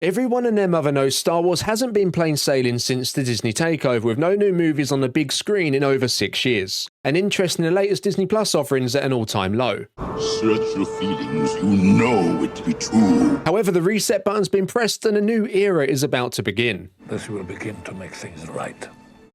Everyone and their mother knows Star Wars hasn't been plain sailing since the Disney takeover, with no new movies on the big screen in over 6 years. And interest in the latest Disney Plus offerings at an all-time low. Search your feelings, you know it to be true. However, the reset button's been pressed and a new era is about to begin. This will begin to make things right.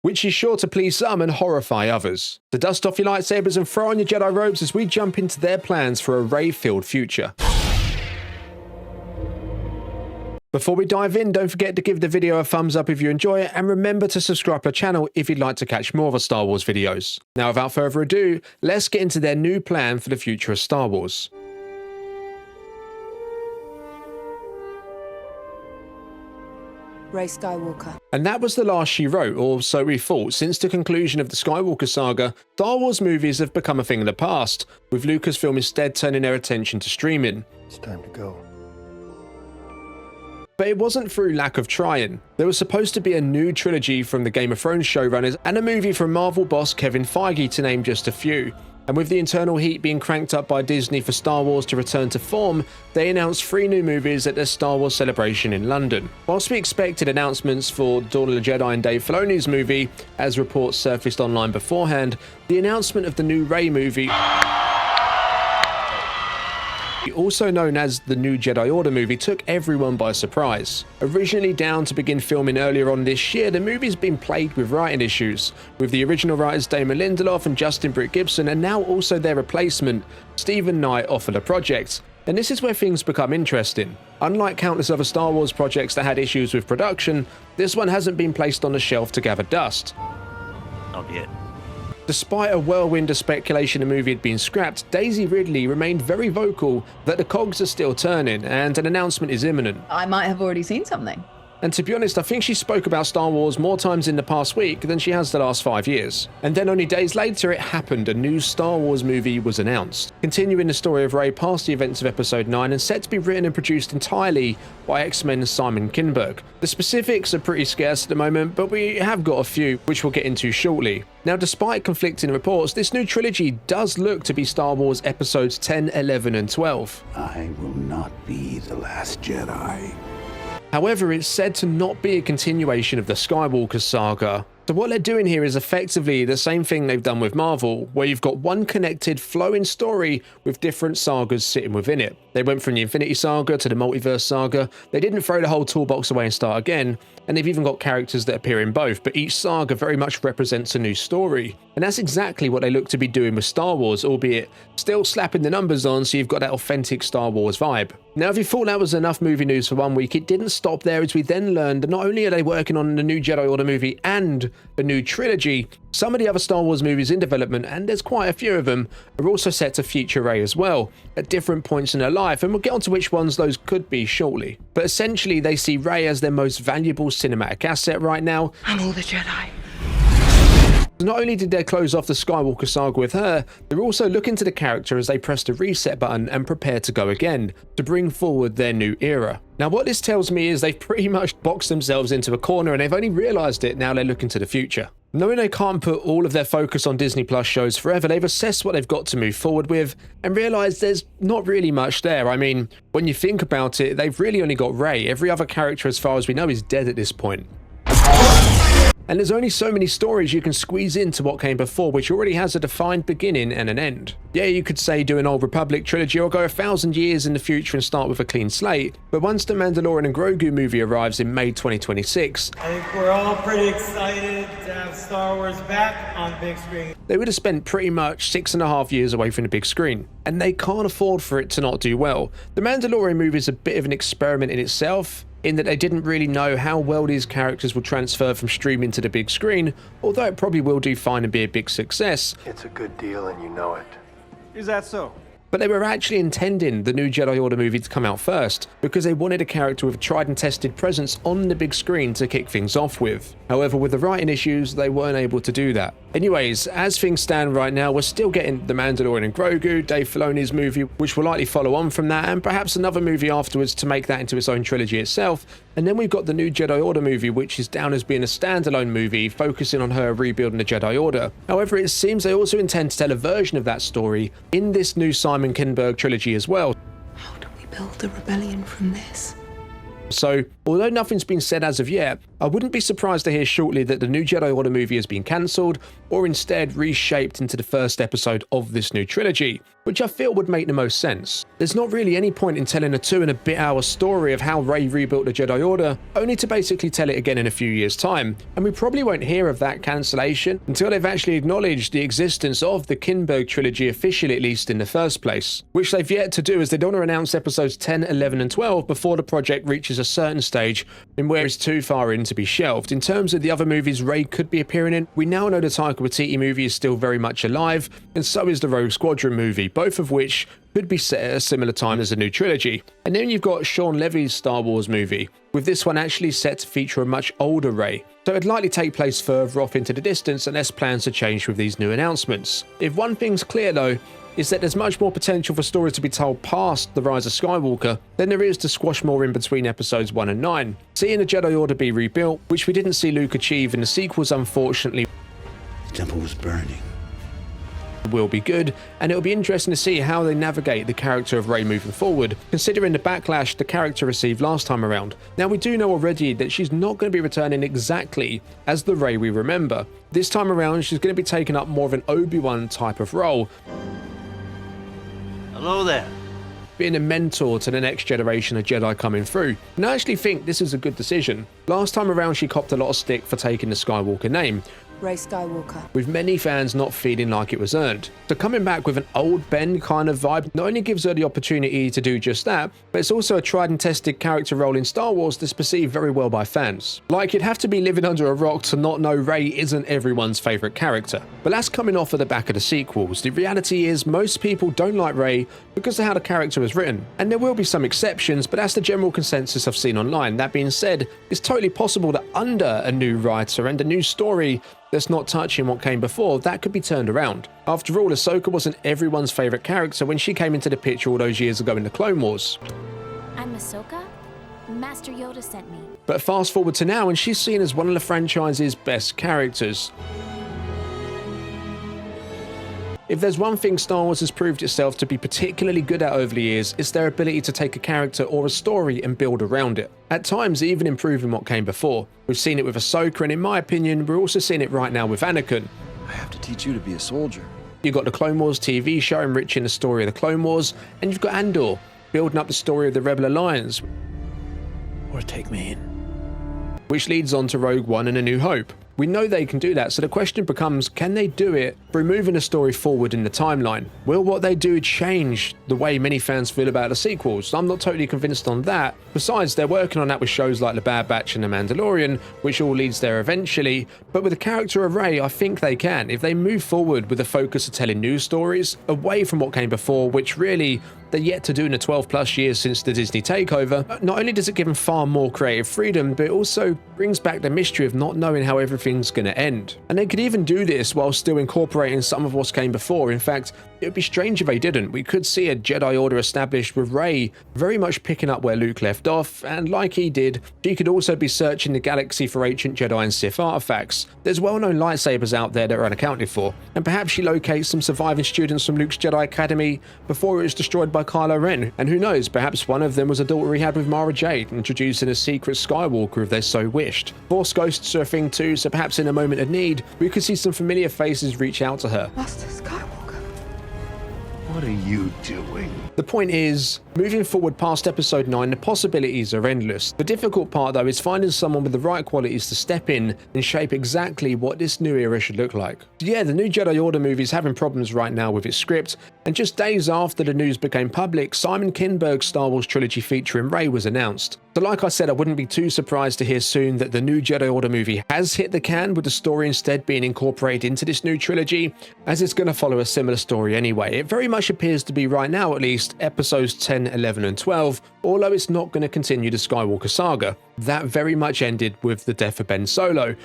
Which is sure to please some and horrify others. So dust off your lightsabers and throw on your Jedi robes as we jump into their plans for a Rey-filled future. Before we dive in, don't forget to give the video a thumbs up if you enjoy it, and remember to subscribe to the channel if you'd like to catch more of our Star Wars videos. Now without further ado, let's get into their new plan for the future of Star Wars. Rey Skywalker. And that was the last she wrote, or so we thought. Since the conclusion of the Skywalker saga, Star Wars movies have become a thing of the past, with Lucasfilm instead turning their attention to streaming. It's time to go. But it wasn't through lack of trying. There was supposed to be a new trilogy from the Game of Thrones showrunners and a movie from Marvel boss Kevin Feige, to name just a few. And with the internal heat being cranked up by Disney for Star Wars to return to form, they announced 3 new movies at their Star Wars celebration in London. Whilst we expected announcements for Dawn of the Jedi and Dave Filoni's movie, as reports surfaced online beforehand, the announcement of the new Rey movie, also known as the new Jedi Order movie, took everyone by surprise. Originally down to begin filming earlier on this year, the movie's been plagued with writing issues, with the original writers Damon Lindelof and Justin Britt Gibson, and now also their replacement, Stephen Knight, off of the project. And this is where things become interesting. Unlike countless other Star Wars projects that had issues with production, this one hasn't been placed on the shelf to gather dust. Not yet. Despite a whirlwind of speculation the movie had been scrapped, Daisy Ridley remained very vocal that the cogs are still turning and an announcement is imminent. I might have already seen something. And to be honest, I think she spoke about Star Wars more times in the past week than she has the last 5 years. And then only days later it happened, a new Star Wars movie was announced, continuing the story of Rey past the events of Episode 9 and set to be written and produced entirely by X-Men's Simon Kinberg. The specifics are pretty scarce at the moment, but we have got a few, which we'll get into shortly. Now, despite conflicting reports, this new trilogy does look to be Star Wars Episodes 10, 11 and 12. I will not be the last Jedi. However, it's said to not be a continuation of the Skywalker saga. So what they're doing here is effectively the same thing they've done with Marvel, where you've got one connected, flowing story with different sagas sitting within it. They went from the Infinity Saga to the Multiverse Saga. They didn't throw the whole toolbox away and start again, and they've even got characters that appear in both, but each saga very much represents a new story. And that's exactly what they look to be doing with Star Wars, albeit still slapping the numbers on so you've got that authentic Star Wars vibe. Now, if you thought that was enough movie news for 1 week, it didn't stop there, as we then learned that not only are they working on the new Jedi Order movie and a new trilogy, some of the other Star Wars movies in development, and there's quite a few of them, are also set to feature Rey as well, at different points in her life, and we'll get onto which ones those could be shortly. But essentially, they see Rey as their most valuable cinematic asset right now. I'm all the Jedi. Not only did they close off the Skywalker saga with her, they're also looking to the character as they press the reset button and prepare to go again, to bring forward their new era. Now, what this tells me is they've pretty much boxed themselves into a corner, and they've only realised it now they're looking to the future. Knowing they can't put all of their focus on Disney Plus shows forever, they've assessed what they've got to move forward with and realised there's not really much there. I mean, when you think about it, they've really only got Rey. Every other character, as far as we know, is dead at this point. And there's only so many stories you can squeeze into what came before, which already has a defined beginning and an end. Yeah, you could say do an Old Republic trilogy or go 1,000 years in the future and start with a clean slate, but once the Mandalorian and Grogu movie arrives in May 2026, I think we're all pretty excited to have Star Wars back on big screen. they would have spent pretty much 6.5 years away from the big screen, and they can't afford for it to not do well. The Mandalorian movie is a bit of an experiment in itself, in that they didn't really know how well these characters will transfer from streaming to the big screen, although it probably will do fine and be a big success. It's a good deal and you know it. Is that so? But they were actually intending the new Jedi Order movie to come out first, because they wanted a character with a tried and tested presence on the big screen to kick things off with. However, with the writing issues, they weren't able to do that. Anyways, as things stand right now, we're still getting the Mandalorian and Grogu, Dave Filoni's movie, which will likely follow on from that, and perhaps another movie afterwards to make that into its own trilogy itself. And then we've got the new Jedi Order movie, which is down as being a standalone movie, focusing on her rebuilding the Jedi Order. However, it seems they also intend to tell a version of that story in this new Simon Kinberg trilogy as well. How do we build a rebellion from this? So, although nothing's been said as of yet, I wouldn't be surprised to hear shortly that the new Jedi Order movie has been cancelled, or instead reshaped into the first episode of this new trilogy, which I feel would make the most sense. There's not really any point in telling a 2.5-hour story of how Rey rebuilt the Jedi Order, only to basically tell it again in a few years' time, and we probably won't hear of that cancellation until they've actually acknowledged the existence of the Kinberg trilogy officially, at least in the first place, which they've yet to do, as they don't want to announce episodes 10, 11 and 12 before the project reaches a certain stage in where it's too far in to be shelved. In terms of the other movies Rey could be appearing in, we now know the Taika Waititi movie is still very much alive, and so is the Rogue Squadron movie, both of which could be set at a similar time as the new trilogy. And then you've got Sean Levy's Star Wars movie, with this one actually set to feature a much older Rey, so it'd likely take place further off into the distance unless plans are changed with these new announcements. If one thing's clear though, is that there's much more potential for stories to be told past The Rise of Skywalker than there is to squash more in between episodes 1 and 9. Seeing the Jedi Order be rebuilt, which we didn't see Luke achieve in the sequels unfortunately, The temple was burning. will be good, and it'll be interesting to see how they navigate the character of Rey moving forward, considering the backlash the character received last time around. Now, we do know already that she's not going to be returning exactly as the Rey we remember. This time around, she's going to be taking up more of an Obi-Wan type of role, Hello there. being a mentor to the next generation of Jedi coming through. And I actually think this is a good decision. Last time around, she copped a lot of stick for taking the Skywalker name, Rey Skywalker. with many fans not feeling like it was earned. So coming back with an old Ben kind of vibe not only gives her the opportunity to do just that, but it's also a tried and tested character role in Star Wars that's perceived very well by fans. Like, you'd have to be living under a rock to not know Rey isn't everyone's favourite character. But that's coming off of the back of the sequels. The reality is most people don't like Rey because of how the character was written. And there will be some exceptions, but that's the general consensus I've seen online. That being said, it's totally possible that under a new writer and a new story that's not touching what came before, that could be turned around. After all, Ahsoka wasn't everyone's favourite character when she came into the picture all those years ago in the Clone Wars. I'm Ahsoka. Master Yoda sent me. But fast forward to now, and she's seen as one of the franchise's best characters. If there's one thing Star Wars has proved itself to be particularly good at over the years, it's their ability to take a character or a story and build around it. At times, even improving what came before. We've seen it with Ahsoka, and in my opinion, we're also seeing it right now with Anakin. I have to teach you to be a soldier. You've got the Clone Wars TV show enriching the story of the Clone Wars, and you've got Andor, building up the story of the Rebel Alliance, Or take me in. which leads on to Rogue One and A New Hope. We know they can do that, so the question becomes, can they do it through moving the story forward in the timeline? Will what they do change the way many fans feel about the sequels? I'm not totally convinced on that. Besides, they're working on that with shows like The Bad Batch and The Mandalorian, which all leads there eventually, but with the character of Rey, I think they can. If they move forward with a focus of telling new stories, away from what came before, which really they're yet to do in the 12 plus years since the Disney takeover, not only does it give them far more creative freedom, but it also brings back the mystery of not knowing how everything's going to end. And they could even do this while still incorporating some of what's came before. In fact, it would be strange if they didn't. We could see a Jedi Order established with Rey very much picking up where Luke left off, and like he did, she could also be searching the galaxy for ancient Jedi and Sith artifacts. There's well-known lightsabers out there that are unaccounted for, and perhaps she locates some surviving students from Luke's Jedi Academy before it was destroyed by Kylo Ren. And who knows, perhaps one of them was a daughter he had with Mara Jade, introducing a secret Skywalker if they so wished. Force ghosts are a thing too, so perhaps in a moment of need, we could see some familiar faces reach out to her. Master Skywalker. What are you doing? The point is, moving forward past episode 9, the possibilities are endless. The difficult part though is finding someone with the right qualities to step in and shape exactly what this new era should look like. Yeah, the new Jedi Order movie is having problems right now with its script, and just days after the news became public, Simon Kinberg's Star Wars Trilogy featuring Rey was announced. So like I said, I wouldn't be too surprised to hear soon that the new Jedi Order movie has hit the can, with the story instead being incorporated into this new trilogy, as it's going to follow a similar story anyway. It very much appears to be, right now at least, episodes 10, 11 and 12, although it's not going to continue the Skywalker saga. That very much ended with the death of Ben Solo.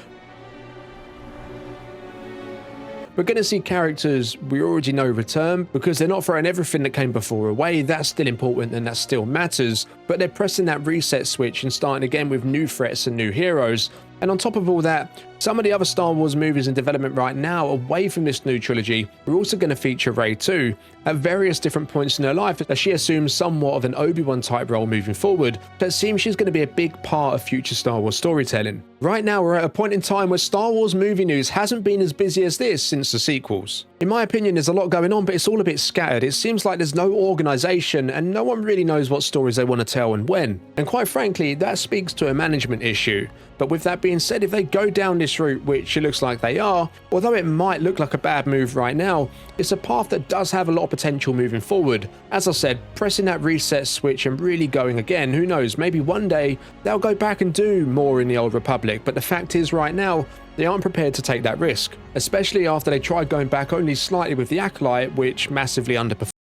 We're going to see characters we already know return, because they're not throwing everything that came before away. That's still important and that still matters, but they're pressing that reset switch and starting again with new threats and new heroes. And on top of all that, some of the other Star Wars movies in development right now away from this new trilogy are also going to feature Rey too, at various different points in her life as she assumes somewhat of an Obi-Wan type role moving forward, but it seems she's going to be a big part of future Star Wars storytelling. Right now we're at a point in time where Star Wars movie news hasn't been as busy as this since the sequels. In my opinion, there's a lot going on, but it's all a bit scattered. It seems like there's no organisation and no one really knows what stories they want to tell and when. And quite frankly, that speaks to a management issue. But with that being said, if they go down this route, which it looks like they are, although it might look like a bad move right now, it's a path that does have a lot of potential moving forward. As I said, pressing that reset switch and really going again, who knows, maybe one day they'll go back and do more in the Old Republic, but the fact is right now, they aren't prepared to take that risk, especially after they tried going back only slightly with the Acolyte, which massively underperformed.